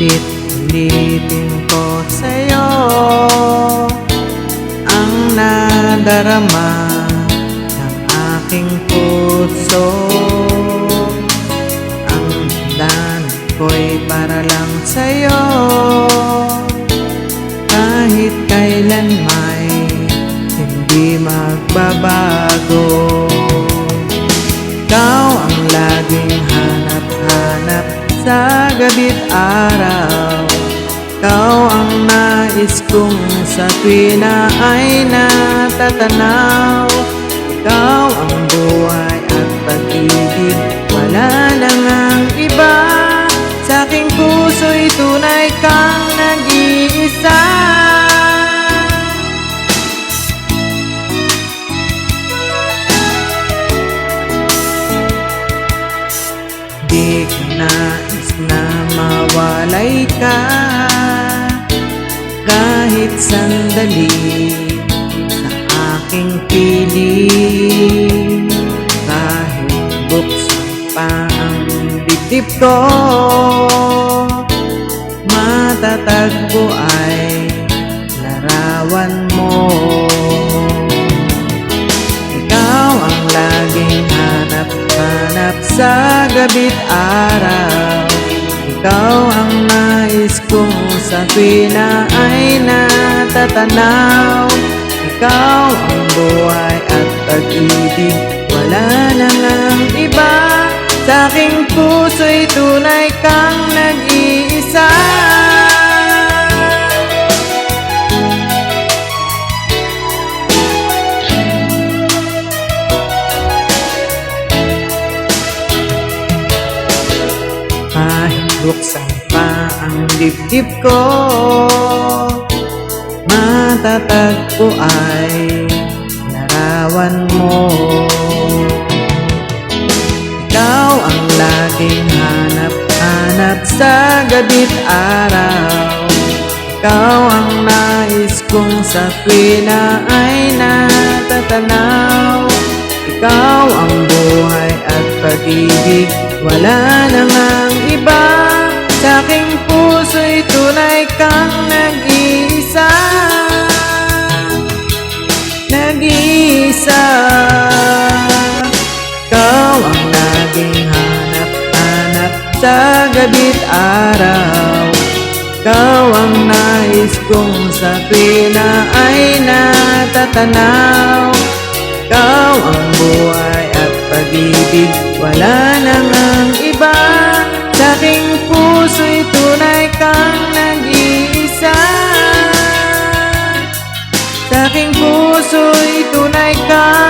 Ulit-ulitin ko sa'yo ang nadarama ng aking puso. Ang dan ko'y para lang sa'yo, kahit kailan may hindi magbabago. Ikaw ang laging hanap-hanap sa gabi't araw. Ikaw ang nais kong sa tuwina ay natatanaw. Ikaw ang buhay at pag-ibig, wala nang ang iba. Sa aking puso'y tunay kang nag-iisa. Di ko nais na mawalay ka kahit sandali sa aking piling. Kahit buksan pa ang dibdib ko, matatagpo ay larawan mo. Ikaw ang laging hanap-hanap sa gabi't araw. Ikaw ang nais kong sa tuwina ay natatanaw. Ikaw ang buhay at pag-ibig, wala nang ang iba. Sa aking puso'y tunay kang nag-iisa. Kahit buksan pa ang dibdib ko, matatagpo ay larawan mo. Ikaw ang laging hanap-hanap sa gabi't araw. Ikaw ang nais kong sa tuwina ay natatanaw. Ikaw ang buhay at pag-ibig, wala nang ang iba. Sa aking puso'y tunay kang nag-iisa. Nag-iisa. Ikaw ang laging hanap-hanap sa gabi't araw. Ikaw ang nais kong sa tuwina ay natatanaw. Ikaw ang buhay at pag-ibig, wala nang ang iba. Sa aking puso'y tunay kang nag-iisa. Sa aking puso'y tunay kang